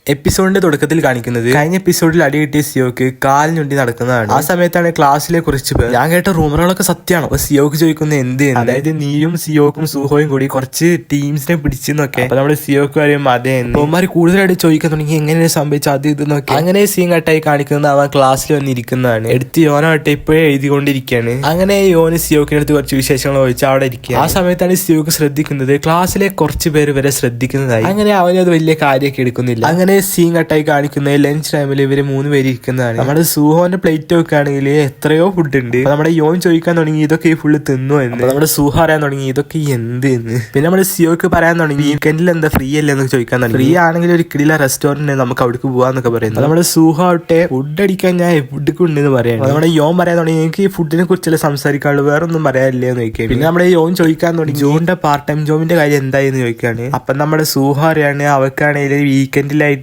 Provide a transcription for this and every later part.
എപ്പിസോഡിന്റെ തുടക്കത്തിൽ കാണിക്കുന്നത് കഴിഞ്ഞ എപ്പിസോഡിൽ അടി കിട്ടിയ സിയോക്ക് കാലിനുണ്ടി നടക്കുന്നതാണ്. ആ സമയത്താണ് ക്ലാസ്സിലെ കുറച്ച് പേർ ഞാൻ കേട്ട റൂമറുകളൊക്കെ സത്യമാണോ അപ്പൊ സിയോക്ക് ചോദിക്കുന്നത് എന്ത്, അതായത് നീയും സിയോക്കും സൂഹോയും കൂടി കുറച്ച് ടീംസിനെ പിടിച്ചെന്നൊക്കെ. അപ്പൊ നമ്മുടെ സിയോക്ക് പറയും അതെ അവന്മാര് കൂടുതലായിട്ട് ചോദിക്കാൻ തുടങ്ങി എങ്ങനെയാണ് സംഭവിച്ചത് അത് ഇതെന്നൊക്കെ. അങ്ങനെ സീൻ കട്ടായി കാണിക്കുന്നത് അവൻ ക്ലാസ്സിൽ വന്നിരിക്കുന്നതാണ്. എടുത്ത് യോനാവട്ടെ ഇപ്പോഴേ എഴുതിക്കൊണ്ടിരിക്കുകയാണ്. അങ്ങനെ യോന് സിയോക്കിന്റെ അടുത്ത് കുറച്ച് വിശേഷങ്ങൾ ചോദിച്ചാൽ അവിടെ ഇരിക്കുക. ആ സമയത്താണ് സിയോക്ക് ശ്രദ്ധിക്കുന്നത് ക്ലാസ്സിലെ കുറച്ച് പേര് വരെ ശ്രദ്ധിക്കുന്നതായി. അങ്ങനെ അവനത് വലിയ കാര്യമൊക്കെ എടുക്കുന്നില്ല. അങ്ങനെ സീൻ കട്ടായി കാണിക്കുന്നത് ലഞ്ച് ടൈമിൽ ഇവര് 3 പേര് ഇരിക്കുന്നതാണ്. നമ്മുടെ സൂഹോന്റെ പ്ലേറ്റ് ഒക്കെ ആണെങ്കിൽ എത്രയോ ഫുഡ് ഉണ്ട്. നമ്മുടെ യോൻ ചോദിക്കാൻ തുടങ്ങി ഇതൊക്കെ ഈ ഫുള്ള് തിന്നോ എന്ന്. നമ്മുടെ സൂഹ പറയാൻ തുടങ്ങി ഇതൊക്കെ എന്ത് എന്ന്. പിന്നെ നമ്മുടെ സിയോക്ക് പറയാൻ തുടങ്ങി വീക്കെൻഡിൽ എന്താ ഫ്രീ അല്ലേ എന്ന് ചോദിക്കാൻ തുടങ്ങി. ഫ്രീ ആണെങ്കിൽ ഒരു കിടില റെസ്റ്റോറന്റ് നമുക്ക് അവിടേക്ക് പോവാന്നൊക്കെ പറയുന്നത്. നമ്മുടെ സൂഹ ആവട്ടെ ഫുഡ് അടിക്കാൻ ഞാൻ എവിടേക്ക് ഉണ്ടെന്ന് പറയാം. നമ്മുടെ യോൻ പറയാൻ തുടങ്ങി എനിക്ക് ഈ ഫുഡിനെ കുറിച്ചല്ലേ സംസാരിക്കാനുള്ളൂ വേറെ ഒന്നും പറയാനില്ലേ എന്ന് ചോദിക്കാം. പിന്നെ നമ്മുടെ യോൻ ചോദിക്കാൻ തുടങ്ങി ജോണിന്റെ പാർട്ട് ടൈം ജോബിന്റെ കാര്യം എന്തായെന്ന് ചോദിക്കാണ്. അപ്പൊ നമ്മുടെ സൂഹ അറിയാണ് അവക്കാണെങ്കിൽ വീക്കെൻഡിലായിട്ട്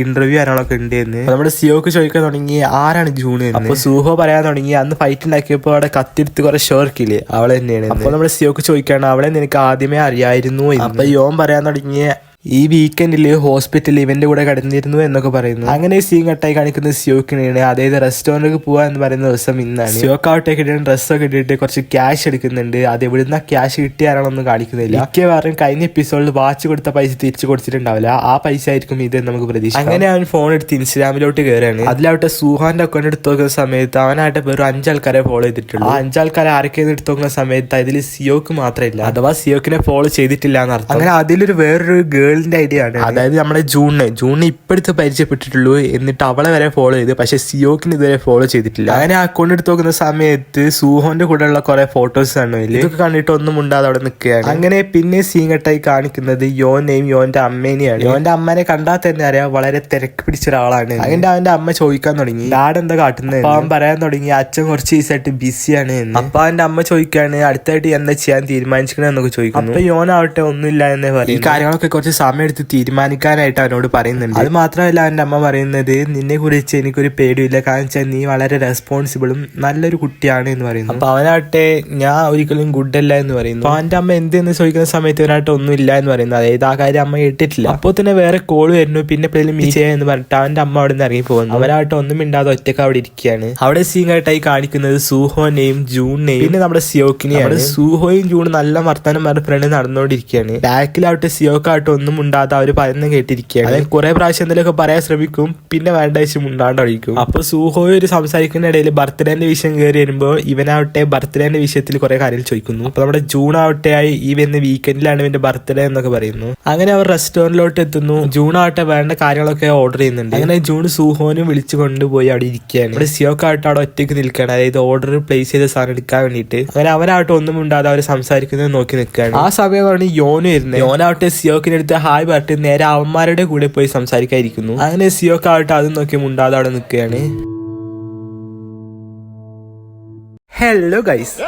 ഇന്റർവ്യൂ ആരാളൊക്കെ ഉണ്ട് എന്ന്. നമ്മുടെ സിയോക്ക് ചോദിക്കാൻ തുടങ്ങി ആരാണ് ജൂൺ എന്ന്. അപ്പൊ സൂഹോ പറയാൻ തുടങ്ങി അന്ന് ഫൈറ്റ് ഉണ്ടാക്കിയപ്പോ അവിടെ കത്തിരുത്ത് കുറെ ഷോർക്കില്ലേ അവളെ തന്നെയാണ്. അപ്പൊ നമ്മുടെ സിയോക്ക് ചോദിക്കാണ് അവളെ നിനക്ക് ആദ്യമേ അറിയായിരുന്നു. അപ്പൊ യോൻ പറയാൻ തുടങ്ങിയ ഈ വീക്കെൻഡില് ഹോസ്പിറ്റലിൽ ഇവന്റെ കൂടെ കിടന്നിരുന്നു എന്നൊക്കെ പറയുന്നു. അങ്ങനെ സീൻ കട്ടായി കാണിക്കുന്ന സിയോക്കിനെയാണ്. അതായത് റെസ്റ്റോറന്റിൽ പോവാ എന്ന് പറയുന്ന ദിവസം ഇന്നാണ്. സിയോക്കാവട്ടെ കിട്ടിയ ഡ്രസ്സൊക്കെ ഇട്ടിട്ട് കുറച്ച് ക്യാഷ് എടുക്കുന്നുണ്ട്. അത് എവിടുന്ന ക്യാഷ് കിട്ടിയാരാണൊന്നും കാണിക്കുന്നില്ല. മിക്കവാറും കഴിഞ്ഞ എപ്പിസോഡിൽ വാച്ച് കൊടുത്ത പൈസ തിരിച്ചു കൊടുത്തിട്ടുണ്ടാവില്ല. ആ പൈസ ആയിരിക്കും ഇത് നമുക്ക് പ്രതീക്ഷിക്കാം. അങ്ങനെ അവൻ ഫോൺ എടുത്ത് ഇൻസ്റ്റാഗ്രാമിലോട്ട് കയറാണ്. അതിലാവട്ടെ സൂഹാന്റെ അക്കൗണ്ട് എടുത്ത് നോക്കുന്ന സമയത്ത് അവനായിട്ട് വെറും 5 ആൾക്കാരെ ഫോളോ ചെയ്തിട്ടുള്ളൂ. ആ 5 ആൾക്കാരെ ആരൊക്കെയെന്ന് എടുത്ത് നോക്കുന്ന സമയത്ത് അതിൽ സിയോക്ക് മാത്രമില്ല, അഥവാ സിയോക്കിനെ ഫോളോ ചെയ്തിട്ടില്ല എന്നർത്ഥം. അങ്ങനെ അതിലൊരു വേറൊരു ഗേളിന്റെ ഐഡിയ ആണ്. അതായത് നമ്മുടെ ജൂണിനെ ഇപ്പോഴത്തെ പരിചയപ്പെട്ടിട്ടുള്ളൂ, എന്നിട്ട് അവളെ വരെ ഫോളോ ചെയ്ത്, പക്ഷെ സിയോക്കിന് ഇതുവരെ ഫോളോ ചെയ്തിട്ടില്ല. അങ്ങനെ അക്കൗണ്ട് എടുത്ത് നോക്കുന്ന സമയത്ത് സൂഹോന്റെ കൂടെയുള്ള കുറെ ഫോട്ടോസ് ആണ്. ഇതൊക്കെ കണ്ടിട്ട് ഒന്നും ഉണ്ടാതെ അവിടെ നിൽക്കുകയാണ്. അങ്ങനെ പിന്നെ സീൻ കട്ടായി കാണിക്കുന്നത് യോനെയും യോന്റെ അമ്മേനെയാണ്. യോന്റെ അമ്മനെ കണ്ടാൽ തന്നെ അറിയാം വളരെ തിരക്ക് പിടിച്ച ഒരാളാണ്. അങ്ങനെ അവന്റെ അമ്മ ചോദിക്കാൻ തുടങ്ങി ഡാഡ് എന്താ കാട്ടുന്നത്. അപ്പൊ അവൻ പറയാൻ തുടങ്ങി അച്ഛൻ കുറച്ച് ദിവസമായിട്ട് ബിസിയാണ് എന്ന്. അപ്പൊ അവന്റെ അമ്മ ചോദിക്കാണ് അടുത്തായിട്ട് എന്താ ചെയ്യാൻ തീരുമാനിച്ചിരിക്കണെന്നൊക്കെ ചോദിക്കുന്നു. അപ്പൊ യോനാവട്ടെ ഒന്നുമില്ല എന്നേ പറയും. ഈ കാര്യങ്ങളൊക്കെ കുറച്ച് സമയം എടുത്ത് തീരുമാനിക്കാനായിട്ട് അവനോട് പറയുന്നുണ്ട്. അത് മാത്രമല്ല അവന്റെ അമ്മ പറയുന്നത് നിന്നെ കുറിച്ച് എനിക്കൊരു പേടിയില്ല, കാരണം വെച്ചാൽ നീ വളരെ റെസ്പോൺസിബിളും നല്ലൊരു കുട്ടിയാണ് എന്ന് പറയുന്നു. അപ്പൊ അവനാട്ടെ ഞാൻ ഒരിക്കലും ഗുഡ് അല്ല എന്ന് പറയുന്നു. അപ്പൊ അവന്റെ അമ്മ എന്തെന്ന് ചോദിക്കുന്ന സമയത്ത് അവനായിട്ട് ഒന്നും ഇല്ല എന്ന് പറയുന്നു. അതായത് ആ കാര്യം അമ്മ കേട്ടിട്ടില്ല. അപ്പോൾ തന്നെ വേറെ കോള് വരുന്നു. പിന്നെ മീറ്റ് ചെയ്യാന്ന് പറഞ്ഞിട്ട് അവന്റെ അമ്മ അവിടെ നിന്ന് ഇറങ്ങി പോകുന്നു. അവനായിട്ട് ഒന്നും മിണ്ടാതെ ഒറ്റക്ക് അവിടെ ഇരിക്കുകയാണ്. അവിടെ സീനായിട്ടായി കാണിക്കുന്നത് സൂഹോനെയും ജൂണിനെയും പിന്നെ നമ്മുടെ സിയോക്കിനെയാണ്. സൂഹോയും ജൂണും നല്ല വർത്തമാനം പറഞ്ഞ ഫ്രണ്ട് നടന്നുകൊണ്ടിരിക്കുകയാണ്. ബാക്കിലാവട്ടെ സിയോക്കാവട്ടെ ഒന്നും ഉണ്ടാതെ അവര് പറയുന്നത് കേട്ടിരിക്കുകയാണ്. അതായത് കുറെ പ്രാവശ്യം എന്തെങ്കിലുമൊക്കെ പറയാൻ ശ്രമിക്കും, പിന്നെ വേണ്ട ആവശ്യം ഉണ്ടാണ്ടടിക്കും. അപ്പൊ സൂഹോയ് ഒരു സംസാരിക്കുന്ന ഇടയിൽ ബർത്ത്ഡേന്റെ വിഷയം കയറി വരുമ്പോ ഇവനാവട്ടെ ബർത്ത്ഡേന്റെ വിഷയത്തിൽ കുറെ കാര്യങ്ങൾ ചോദിക്കുന്നു. അപ്പൊ നമ്മുടെ ജൂൺ ആവട്ടെ ഈ വരുന്ന വീക്കെൻഡിലാണ് ഇവന്റെ ബർത്ത്ഡേ എന്നൊക്കെ പറയുന്നു. അങ്ങനെ അവർ റെസ്റ്റോറന്റിലോട്ട് എത്തുന്നു. ജൂൺ ആവട്ടെ വേണ്ട കാര്യങ്ങളൊക്കെ ഓർഡർ ചെയ്യുന്നുണ്ട്. അങ്ങനെ ജൂൺ സൂഹോനും വിളിച്ചു കൊണ്ടുപോയി അവിടെ ഇരിക്കുകയാണ്. ഇവിടെ സിയോക്കാവട്ടെ അവിടെ ഒറ്റയ്ക്ക് നിൽക്കുകയാണ്, അതായത് ഓർഡർ പ്ലേസ് ചെയ്ത സാധനം എടുക്കാൻ വേണ്ടിയിട്ട്. അങ്ങനെ അവനാവട്ടെ ഒന്നും ഉണ്ടാതെ അവർ സംസാരിക്കുന്നത് നോക്കി നിൽക്കുകയാണ്. ആ സമയമാണ് യോന് വരുന്നത്. യോനാവട്ടെ സിയോക്കിന്റെ അടുത്ത് ഹായ് പറഞ്ഞിട്ട് നേരെ അവന്മാരുടെ കൂടെ പോയി സംസാരിക്കാതിരിക്കുന്നു. അങ്ങനെ സിയോക്കാവട്ടെ അതും നോക്കി മുണ്ടാതെ അവിടെ നിൽക്കുകയാണ്. Hello guys,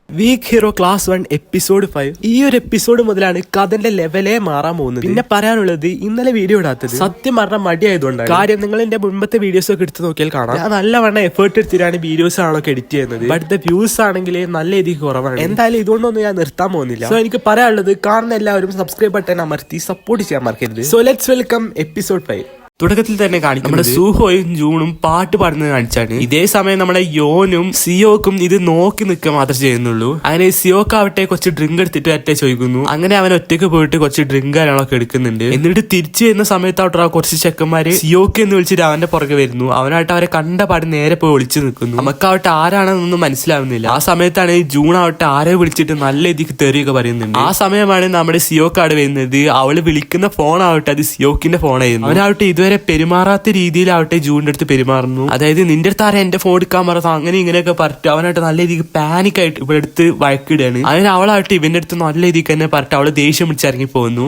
weak hero class 1 episode 5. ഈ ഒരു എപ്പിസോഡ് മുതലാണ് കഥന്റെ ലെവലേ മാറാൻ പോകുന്നത്. പിന്നെ പറയാനുള്ളത് ഇന്നലെ വീഡിയോ ഇടാത്തത് സത്യം പറഞ്ഞാൽ മടിയായതുകൊണ്ടാണ്. കാര്യം നിങ്ങൾ എന്റെ മുൻപത്തെ വീഡിയോസ് ഒക്കെ എടുത്ത് നോക്കിയാൽ കാണാം ഞാൻ നല്ലവണ്ണം എഫേർട്ട് എടുത്തിട്ടാണ് വീഡിയോസ് ആണൊക്കെ എഡിറ്റ് ചെയ്യുന്നത്. ബട്ട് വ്യൂസ് ആണെങ്കിൽ നല്ല രീതിക്ക് കുറവാണ്. എന്തായാലും ഇതുകൊണ്ടൊന്നും ഞാൻ നിർത്താൻ പോകുന്നില്ല. സോ എനിക്ക് പറയാനുള്ളത് കാണുന്ന എല്ലാവരും സബ്സ്ക്രൈബ് ബട്ടൺ അമർത്തി സപ്പോർട്ട് ചെയ്യാൻ മറക്കരുത്. So let's welcome episode 5. തുടക്കത്തിൽ തന്നെ കാണിക്കും നമ്മുടെ സൂഹോയും ജൂണും പാട്ട് പാടുന്നത് കാണിച്ചാണ്. ഇതേ സമയം നമ്മുടെ യോനും സിയോക്കും ഇത് നോക്കി നിൽക്കുക മാത്രമേ ചെയ്യുന്നുള്ളൂ. അങ്ങനെ സിയോക്കാവട്ടെ കുറച്ച് ഡ്രിങ്ക് എടുത്തിട്ട് ഒറ്റ ചോദിക്കുന്നു. അങ്ങനെ അവൻ ഒറ്റയ്ക്ക് പോയിട്ട് കുറച്ച് ഡ്രിങ്ക് കാര്യങ്ങളൊക്കെ എടുക്കുന്നുണ്ട്. എന്നിട്ട് തിരിച്ചു വരുന്ന സമയത്താവട്ടെ കുറച്ച് ചെക്കന്മാര് സിയോക്ക് എന്ന് വിളിച്ചിട്ട് അവന്റെ പുറകെ വരുന്നു. അവനായിട്ട് അവരെ കണ്ട പാട് നേരെ പോയി ഒളിച്ചു നിൽക്കുന്നു. നമുക്കാവട്ടെ ആരാണെന്നൊന്നും മനസ്സിലാവുന്നില്ല. ആ സമയത്താണ് ജൂൺ ആവട്ടെ ആരെ വിളിച്ചിട്ട് നല്ല രീതിക്ക് തെറിയൊക്കെ പറയുന്നുണ്ട്. ആ സമയമാണ് നമ്മുടെ സിയോക്കാട് വരുന്നത്. അവള് വിളിക്കുന്ന ഫോൺ ആവട്ടെ അത് സിയോക്കിന്റെ ഫോണായിരുന്നു. അവനാവട്ടെ ഇതുവരെ പെരുമാറാത്ത രീതിയിലാവട്ടെ ജൂണിന്റെ അടുത്ത് പെരുമാറുന്നു. അതായത് നിന്റെ അടുത്ത് ആരാ എന്റെ ഫോൺ എടുക്കാൻ പറഞ്ഞത് അങ്ങനെ ഇങ്ങനെയൊക്കെ പറഞ്ഞിട്ട് അവനായിട്ട് നല്ല രീതിക്ക് പാനിക് ആയിട്ട് ഇവിടെ അടുത്ത് വഴക്കിടുകയാണ്. അതിന് അവളായിട്ട് ഇവന്റെ അടുത്ത് നല്ല രീതിക്ക് തന്നെ പറഞ്ഞിട്ട് അവള് ദേഷ്യം പിടിച്ചിറങ്ങി പോകുന്നു.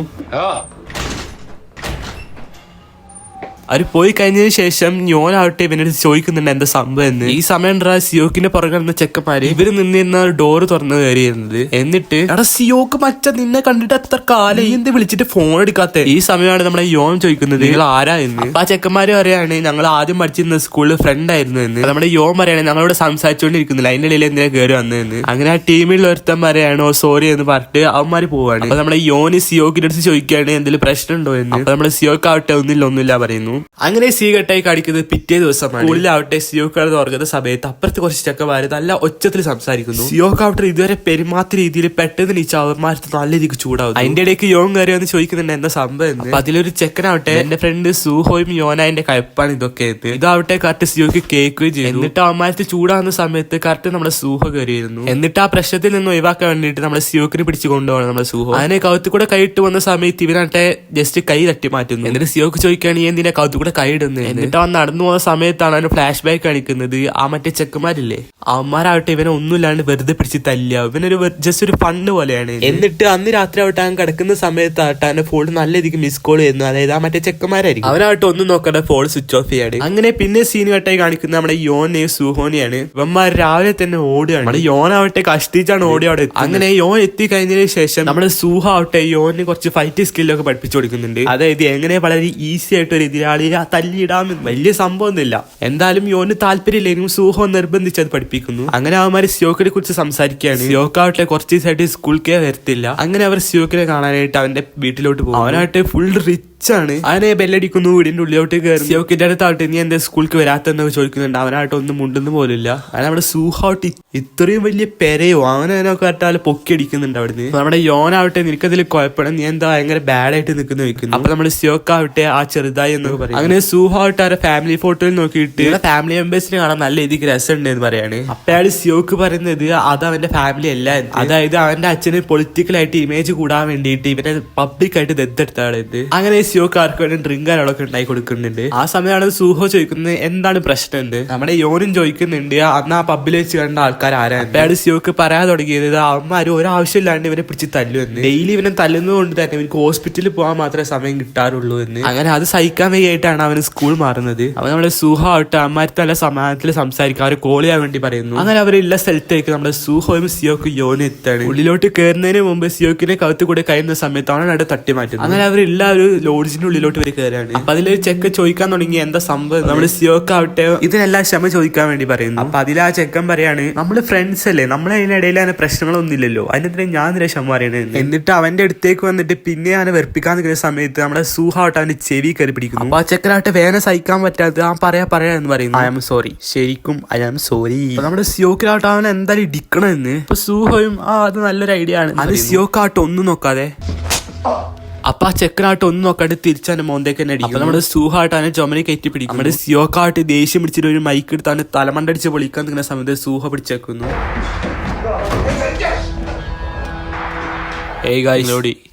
അവർ പോയി കഴിഞ്ഞതിന് ശേഷം യോനാവട്ടെ ഇവനോട് ചോദിക്കുന്നുണ്ട് എന്താ സംഭവം എന്ന്. ഈ സമയം സിയോക്കിന്റെ പുറകെ നിന്ന് ചെക്കന്മാര് ഇവര് നിന്നിരുന്ന ഡോറ് തുറന്നു കയറിയിരുന്നത്. എന്നിട്ട് എടാ സിയോക്ക് മച്ച നിന്നെ കണ്ടിട്ട് എത്ര കാലം എന്ത് വിളിച്ചിട്ട് ഫോൺ എടുക്കാത്ത. ഈ സമയമാണ് നമ്മുടെ യോൻ ചോദിക്കുന്നത് നിങ്ങൾ ആരാ എന്ന്. അപ്പൊ ആ ചെക്കന്മാര് പറയാണ് ഞങ്ങൾ ആദ്യം പഠിച്ചിരുന്ന സ്കൂളിൽ ഫ്രണ്ട് ആയിരുന്നു എന്ന്. നമ്മുടെ യോൻ പറയാണ് ഞങ്ങളോട് സംസാരിച്ചുകൊണ്ടിരിക്കുന്നില്ല അതിന്റെ ഇടയിൽ എന്തിനാ കയറി വന്നതെന്ന്. അങ്ങനെ ആ ടീമിൽ ഒരുത്തൻ പറയാണോ സോറി എന്ന് പറഞ്ഞിട്ട് അവന്മാര് പോവാണ്. അപ്പൊ നമ്മുടെ യോന് സിയോക്കിന്റെ അടുത്ത് ചോദിക്കുകയാണ് എന്തെങ്കിലും പ്രശ്നമുണ്ടോ എന്ന്. അപ്പൊ നമ്മുടെ സിയോക്ക് ആവട്ടെ ഒന്നുമില്ല പറയുന്നു. അങ്ങനെ സി കെട്ടായി കാണിക്കുന്നത് പിറ്റേ ദിവസമാണ്. സ്കൂളിലാവട്ടെ സിയോക്കാട് തുറക്കുന്ന സമയത്ത് അപ്പുറത്ത് കുറച്ച് ചെക്കന്മാര് നല്ല ഒച്ചത്തിൽ സംസാരിക്കുന്നു. സിയോക്കാവട്ടെ ഇതുവരെ പെരുമാറ്റ രീതിയിൽ പെട്ടെന്ന് നീച്ച അവന്മാർക്ക് നല്ല രീതിക്ക് ചൂടാവും. അതിന്റെ ഇടയ്ക്ക് യോൻ കയറി വന്ന് ചോദിക്കുന്നുണ്ട് എന്താ സംഭവം എന്ന്. അപ്പൊ അതിലൊരു ചെക്കനാവട്ടെ എന്റെ ഫ്രണ്ട് സൂഹോയും യോനായന്റെ കയപ്പാണ് ഇതൊക്കെ. ഇതാവട്ടെ കറക്റ്റ് സിയോക്ക് കേൾക്കുകയും ചെയ്തു. എന്നിട്ട് അവന്മാർക്ക് ചൂടാവുന്ന സമയത്ത് കറക്റ്റ് നമ്മുടെ സൂഹോ കയറിയിരുന്നു. എന്നിട്ട് ആ പ്രശ്നത്തിൽ നിന്ന് ഒഴിവാക്കാൻ വേണ്ടിയിട്ട് നമ്മുടെ സിയോക്കിനെ പിടിച്ചു കൊണ്ടുപോകണം നമ്മുടെ സൂഹോ. അതിനെ കൗത്ത് കൂടെ കൈയിട്ട് വന്ന സമയത്ത് ഇവനാട്ടെ ജസ്റ്റ് കൈ തട്ടി മാറ്റുന്നു. എന്നിട്ട് സിയോക്ക് ചോദിക്കുകയാണ് ഈ എന്തിനാ കൗത്ത് കൂടെ കൈ ഇടുന്നത്. എന്നിട്ട് അവൻ നടന്നു പോകുന്ന സമയത്താണ് അവന് ഫ്ലാഷ് ബാക്ക് കാണിക്കുന്നത്. ആ മറ്റേ ചെക്കന്മാരില്ലേ അവന്മാരാവട്ടെ ഇവനെ ഒന്നുമില്ലാണ്ട് വെറുതെ പിടിച്ച് തല്ലുക. ഇവനൊരു ജസ്റ്റ് ഒരു ഫണ്ട് പോലെയാണ്. എന്നിട്ട് അന്ന് രാത്രി ആവട്ടെ അവൻ കിടക്കുന്ന സമയത്താവട്ടെ അവന്റെ ഫോൺ നല്ല രീതിക്ക് മിസ് കോൾ ചെയ്യുന്നു. അതായത് ആ മറ്റേ ചെക്കന്മാരായിരിക്കും. അവനാവട്ടെ ഒന്നും നോക്കാതെ ഫോൺ സ്വിച്ച് ഓഫ് ചെയ്യാണ്. അങ്ങനെ പിന്നെ സീൻ കട്ടായി കാണിക്കുന്നത് നമ്മുടെ യോനെയും സുഹോനെയാണ്. ഇവന്മാർ രാവിലെ തന്നെ ഓടുകയാണ്. നമ്മുടെ യോനാവട്ടെ കഷ്ടിച്ചാണ് ഓടി അവിടെ എത്തി. അങ്ങനെ യോൻ എത്തി കഴിഞ്ഞതിന് ശേഷം നമ്മുടെ സൂഹ ആവട്ടെ യോന് കുറച്ച് ഫൈറ്റ് സ്കില്ലൊക്കെ പഠിപ്പിച്ചു കൊടുക്കുന്നുണ്ട്. അതായത് എങ്ങനെ വളരെ ഈസി ആയിട്ട് ഒരു എതിരാളിയെ തല്ലിയിടാമെന്ന്. വലിയ സംഭവമൊന്നുമില്ല. എന്തായാലും യോന് താല്പര്യമില്ലെങ്കിലും സൂഹോ നിർബന്ധിച്ചത് പഠിപ്പിക്കുന്നു. അങ്ങനെ അവന്മാര് സിയോക്കിനെ കുറിച്ച് സംസാരിക്കുകയാണ്. സിയോക്കാവട്ടെ കുറച്ച് ദിവസമായിട്ട് സ്കൂളിലേ വരത്തില്ല. അങ്ങനെ അവർ സിയോക്കിനെ കാണാനായിട്ട് അവന്റെ വീട്ടിലോട്ട് പോകും. അവനാവട്ടെ ഫുൾ റിച്ച് ആണ്. അവനെ ബെല്ലടിക്കുന്നു. വീടിന്റെ ഉള്ളിലോട്ട് കയറി സിയോക്കിന്റെ അടുത്താവട്ടെ നീ എന്താ സ്കൂളിലേക്ക് വരാത്തെന്നൊക്കെ ചോദിക്കുന്നുണ്ട്. അവനായിട്ട് ഒന്നും മുണ്ടെന്ന് പോലില്ല. അങ്ങനെ നമ്മുടെ സൂഹോട്ട് ഇത്രയും വലിയ പെരയോ അവനൊക്കെ ആയിട്ട് പൊക്കി അടിക്കുന്നുണ്ട് അവിടുന്ന്. നമ്മുടെ യോനാവട്ടെ നിനക്കതിൽ കുഴപ്പമില്ല നീ എന്താ ഭയങ്കര ബാഡ് ആയിട്ട് നിൽക്കുന്ന ചോദിക്കുന്നു. അപ്പൊ നമ്മുടെ സിയോക്കാവട്ടെ ആ ചെറുതായി എന്നൊക്കെ പറയും. അങ്ങനെ സൂഹാവട്ടെ അവരുടെ ഫാമിലി ഫോട്ടോയിൽ നോക്കിയിട്ട് ഫാമിലി മെമ്പേഴ്സിനെ കാണാൻ നല്ല രീതിക്ക് രസമുണ്ട് എന്ന് പറയാണ്. അപ്പയാള് സിയോക്ക് പറയുന്നത് അത് അവന്റെ ഫാമിലി അല്ല. അതായത് അവന്റെ അച്ഛന് പൊളിറ്റിക്കലായിട്ട് ഇമേജ് കൂടാൻ വേണ്ടിയിട്ട് ഇവനെ പബ്ലിക് ആയിട്ട് ദത്തെടുത്താണ്. അങ്ങനെ സിയോക്ക് ആർക്ക് വേണ്ടി ഡ്രിങ്ക് കാര്യങ്ങളൊക്കെ ഉണ്ടായി കൊടുക്കുന്നുണ്ട്. ആ സമയമാണ് സൂഹോ ചോദിക്കുന്നത് എന്താണ് പ്രശ്നം ഉണ്ട്. നമ്മുടെ യോനും ചോദിക്കുന്നുണ്ട് അന്ന് ആ പബ്ബിൽ വെച്ച് കണ്ട ആൾക്കാർ ആരാണ്. അപ്പയാള് സിയോക്ക് പറയാൻ തുടങ്ങിയത് അവന്മാരും ഒരാവശ്യമില്ലാണ്ട് ഇവനെ പിടിച്ച് തല്ലുമെന്ന്. ഡെയിലി ഇവനെ തല്ലുന്നത് കൊണ്ട് തന്നെ ഇവർക്ക് ഹോസ്പിറ്റലിൽ പോകാൻ മാത്രമേ സമയം കിട്ടാറുള്ളൂ എന്ന്. അങ്ങനെ അത് സഹിക്കാൻ വയ്യായിട്ടാണ് അവന് സ്കൂൾ മാറുന്നത്. അവൻ നമ്മുടെ സൂഹോ ആവട്ടെ അമ്മമാർക്ക് നല്ല സമാധാനത്തിൽ സംസാരിക്കാൻ അവർ കോൾ ചെയ്യാൻ വേണ്ടി പറയുന്നു. അങ്ങനെ അവരുള്ള സ്ഥലത്തേക്ക് നമ്മുടെ സൂഹോയും സിയോക്കും യോനും എത്താണ്. ഉള്ളിലോട്ട് കയറുന്നതിന് മുമ്പ് സിയോക്കിനെ കൗത്ത് കൂടെ കഴിയുന്ന സമയത്ത് അവനായിട്ട് തട്ടി മാറ്റുന്നു. അങ്ങനെ അവരെല്ലാ ഒരു ലോഡ്ജിന്റെ ഉള്ളിലോട്ട് ഇവർ കയറാണ്. അപ്പൊ അതിലൊരു ചെക്ക് ചോദിക്കാൻ തുടങ്ങി എന്താ സംഭവം. നമ്മുടെ സിയോക്കാവട്ടെ ഇതിനെല്ലാം ക്ഷമ ചോദിക്കാൻ വേണ്ടി പറയുന്നു. അപ്പൊ അതിൽ ആ ചെക്കൻ പറയാണ് നമ്മള് ഫ്രണ്ട്സ് അല്ലേ നമ്മളെ അതിനിടയിൽ അങ്ങനെ പ്രശ്നങ്ങളൊന്നും ഇല്ലല്ലോ അതിനെതിരെ ഞാൻ ഇതിനെ ക്ഷമ പറയണത്. എന്നിട്ട് അവന്റെ അടുത്തേക്ക് വന്നിട്ട് പിന്നെ അവനെ വെറുപ്പിക്കാൻ നിൽക്കുന്ന സമയത്ത് നമ്മുടെ സൂഹാവട്ടെ അവന്റെ ചെവി കയറി പിടിക്കുന്നു. അപ്പൊ ആ ചെക്കനാവട്ടെ വേദന സഹിക്കാൻ പറ്റാത്ത ആ പറയാ എന്ന് പറയുന്നു. I am sorry. ശരിക്കും ഐ ആം സോറി. നമ്മുടെ സിയോക്കിലാവട്ടെ അവൻ എന്തായാലും ഇടിക്കണമെന്ന്. അപ്പൊ സൂഹോയും അത് നല്ലൊരു ഐഡിയ ആണ്. അത് സിയോക്കാവട്ടെ ഒന്നും നോക്കാതെ അപ്പൊ ആ ചെക്കനായിട്ട് ഒന്നും നോക്കാണ്ട് തിരിച്ചാണ് മോന്തേക്ക് തന്നെ അടിക്കും. നമ്മുടെ സൂഹായിട്ട് അവനെ ചുമനെ കയറ്റി പിടിക്കും. നമ്മുടെ സിയോക്കായിട്ട് ദേഷ്യം പിടിച്ചിട്ട് ഒരു മൈക്ക് എടുത്താണ് തലമണ്ടടിച്ച് പൊളിക്കാൻ നിൽക്കുന്ന സമയത്ത് സൂഹ പിടിച്ചേക്കുന്നു.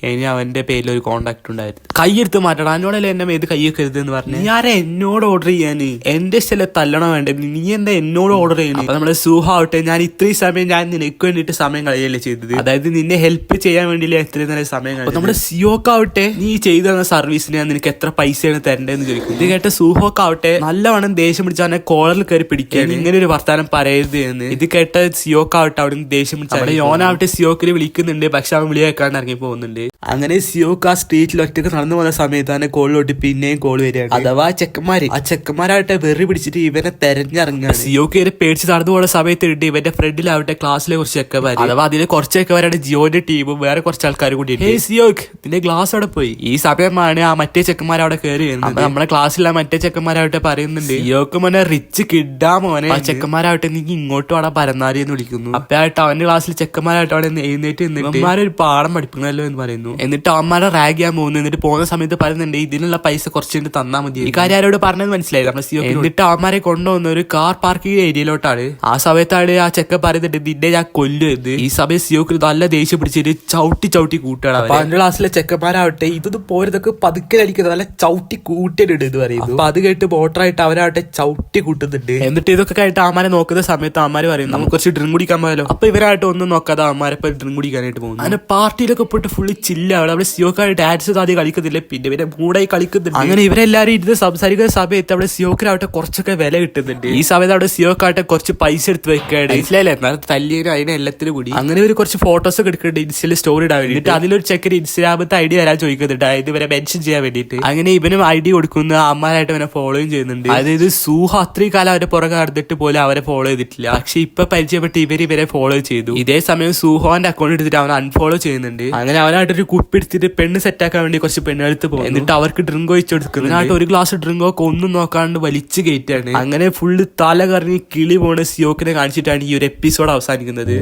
ഇനി അവന്റെ പേരിൽ ഒരു കോണ്ടാക്ട് ഉണ്ടായിരുന്നു. കൈയെടുത്ത് മാറ്റണം എന്നോടല്ലേ എന്നെ ഏത് കൈയൊക്കെ എന്ന് പറഞ്ഞു. നീ ആരെ എന്നോട് ഓർഡർ ചെയ്യാന് എന്റെ സ്ഥലം തല്ലണം വേണ്ടേ നീ എന്താ എന്നോട് ഓർഡർ ചെയ്യുന്നു. അപ്പൊ നമ്മുടെ സൂഹാവട്ടെ ഞാൻ ഇത്രയും സമയം ഞാൻ നിനക്ക് വേണ്ടിട്ട് സമയം കളയല്ലേ ചെയ്തത്. അതായത് നിന്നെ ഹെൽപ്പ് ചെയ്യാൻ വേണ്ടിയില്ലേ ഇത്രയും നേരം സമയം കളയും. നമ്മുടെ സിയോക്കാവട്ടെ നീ ചെയ്തു തന്ന സർവീസിന് ഞാൻ നിനക്ക് എത്ര പൈസയാണ് തരേണ്ടതെന്ന് ചോദിക്കും. ഇത് കേട്ട സൂഹോക്കാവട്ടെ നല്ലവണ്ണം ദേഷ്യം പിടിച്ച് അവനെ കോളറിൽ കയറി പിടിക്കാൻ ഇങ്ങനെ ഒരു വർത്താനം പറയരുത് എന്ന്. ഇത് കേട്ട സിയോക്കാവട്ടെ അവിടെ നിന്ന് ദേഷ്യം പിടിച്ച് അവിടെ യോനാവട്ടെ സിയോക്കിനെ വിളിക്കുന്നുണ്ട്. പക്ഷെ അവൻ വിളി കേൾക്കാണ്ട് ഇറങ്ങി പോകുന്നുണ്ട്. അങ്ങനെ സിയോക്ക് ആ സ്ട്രീറ്റിൽ ഒറ്റക്ക് നടന്നു പോകുന്ന സമയത്ത് തന്നെ കോളിലോട്ട് പിന്നെയും കോൾ വരികയാണ്. അഥവാ ചെക്കന്മാരായിട്ട് വെറി പിടിച്ചിട്ട് ഇവനെ തെരഞ്ഞിറങ്ങുക. സിയോക്ക് ഇവരെ പേടിച്ച് നടന്നു പോകുന്ന സമയത്ത് ഇട്ട് ഇവന്റെ ഫ്രണ്ടിലാവട്ടെ ക്ലാസ്സിലെ കുറച്ച് ചെക്കന്മാർ അഥവാ അതിലെ കുറച്ച് ചെക്കന്മാരുടെ ജിയോന്റെ ടീമും വേറെ കുറച്ച് ആൾക്കാർ കൂടി സിയോക്ക് നിന്റെ ഗ്ലാസ് അവിടെ പോയി. ഈ സമയമാണ് ആ മറ്റേ ചെക്കന്മാർ അവിടെ കയറി വരുന്നത്. അപ്പൊ നമ്മുടെ ക്ലാസ്സിലെ മറ്റേ ചെക്കന്മാരാവട്ടെ പറയുന്നുണ്ട് സിയോക്ക് മോനെ റിച്ച് കിഡാ മോനെ. ആ ചെക്കന്മാരാവട്ടെ നീ ഇങ്ങോട്ടും അവിടെ പരന്നാരി എന്ന് വിളിക്കുന്നു. അപ്പയായിട്ട് അവന്റെ ക്ലാസ്സിൽ ചെക്കന്മാരായിട്ട് അവിടെ എഴുന്നേറ്റ് നിന്നിട്ട് ഒരു പാഠം പഠിപ്പിക്കണല്ലോ എന്ന് പറയുന്നു. എന്നിട്ട് അമ്മമാരെ റാഗ് ചെയ്യാൻ പോകുന്നു. എന്നിട്ട് പോകുന്ന സമയത്ത് പറയുന്നുണ്ട് ഇതിനുള്ള പൈസ കുറച്ചുകൊണ്ട് തന്നാ മതി. ഈ കാര്യം ആരോട് പറഞ്ഞത് മനസ്സിലായി നമ്മുടെ സിയോ. എന്നിട്ട് അമ്മമാരെ കൊണ്ടുവന്ന ഒരു കാർ പാർക്കിംഗ് ഏരിയയിലോട്ടാണ്. ആ സമയത്താണ് ആ ചെക്കൻ പറയുന്നുണ്ട് നിന്നെ ഞാൻ കൊല്ലുന്നത്. ഈ സമയം സിയോക്ക് നല്ല ദേഷ്യം പിടിച്ചിട്ട് ചവിട്ടി കൂട്ടുകയാണ്. അപ്പൊ അതിന്റെ ക്ലാസ്സിലെ ചെക്കന്മാരാവട്ടെ ഇതൊന്നും പോരതൊക്കെ പതുക്കലടിക്കുന്നത് നല്ല ചവിട്ടി കൂട്ടിയിട്ടുണ്ട് എന്ന് പറയുന്നു. അപ്പൊ അത് കേട്ട് ബോട്ടറായിട്ട് അവരാവട്ടെ ചവിട്ടി കൂട്ടുന്നുണ്ട്. എന്നിട്ട് ഇതൊക്കെ കഴിഞ്ഞിട്ട് അമ്മമാരെ നോക്കുന്ന സമയത്ത് അമ്മമാര് പറയും നമുക്ക് കുറച്ച് ഡ്രിങ്ക് കുടിക്കാൻ പോയാലോ. അപ്പൊ ഇവരായിട്ട് ഒന്നും നോക്കാതെ അമ്മമാരെ ഡ്രിങ്ക് കുടിക്കാനായിട്ട് പോകുന്നു. അങ്ങനെ പാർട്ടി പാർട്ടിയിലൊക്കെ പോയിട്ട് ഫുള്ള് ചില്ലാണ്. അവിടെ സിയോക്കാണ് ഡാൻസ് ആദ്യം കളിക്കുന്നില്ല, പിന്നെ മൂടായി കളിക്കുന്നുണ്ട്. അങ്ങനെ ഇവരെല്ലാരും ഇരുന്ന് സംസാരിക്കുന്ന സമയത്ത് അവിടെ സിയോക്കിനാവട്ടെ കുറച്ചൊക്കെ വില കിട്ടുന്നുണ്ട്. ഈ സമയത്ത് അവിടെ സിയോക്കാവട്ടെ കുറച്ച് പൈസ എടുത്ത് വെക്കാണ്, മനസ്സിലായില്ലേ? എന്നാലും തല്ലിയതിനും അതിനെ എല്ലാത്തിനും കൂടി. അങ്ങനെ ഒരു കുറച്ച് ഫോട്ടോസ് ഒക്കെ എടുക്കുന്നുണ്ട് ഇൻസ്റ്റയിൽ സ്റ്റോറി ഇടാൻ വേണ്ടിട്ട്. അതിലൊരു ചെക്കൻ ഇൻസ്റ്റാഗ്രാമത്തെ ഐഡി തരാൻ ചോദിക്കുന്നുണ്ട്, അതായത് ഇവരെ മെൻഷൻ ചെയ്യാൻ വേണ്ടിയിട്ട്. അങ്ങനെ ഇവനും ഐഡി കൊടുക്കുന്ന അമ്മാരായിട്ട് അവനെ ഫോളോയും ചെയ്യുന്നുണ്ട്. അതായത് സൂഹ അത്രയും കാലം അവരെ പുറകെ നടന്നിട്ട് പോലും അവരെ ഫോളോ ചെയ്തിട്ടില്ല. പക്ഷെ ഇപ്പൊ പരിചയപ്പെട്ട് ഇവരെ ഫോളോ ചെയ്തു. ഇതേ സമയം സൂഹോന്റെ അക്കൗണ്ട് എടുത്തിട്ട് അവൻ അൺഫോളോ ചെയ്യുന്നുണ്ട്. അങ്ങനെ അവനായിട്ടൊരു കുപ്പിടിച്ചിട്ട് പെണ്ണ് സെറ്റാക്കാൻ വേണ്ടി കുറച്ച് പെണ്ണെടുത്ത് പോകും. എന്നിട്ട് അവർക്ക് ഡ്രിങ്ക് ഒഴിച്ചു കൊടുക്കുന്നു. അതിനായിട്ട് ഒരു ഗ്ലാസ് ഡ്രിങ്കോ ഒന്നും നോക്കാണ്ട് വലിച്ചു കയറ്റാണ്. അങ്ങനെ ഫുള്ള് തല കറങ്ങി കിളി പോണ സിയോക്കിനെ കാണിച്ചിട്ടാണ് ഈ ഒരു എപ്പിസോഡ് അവസാനിക്കുന്നത്.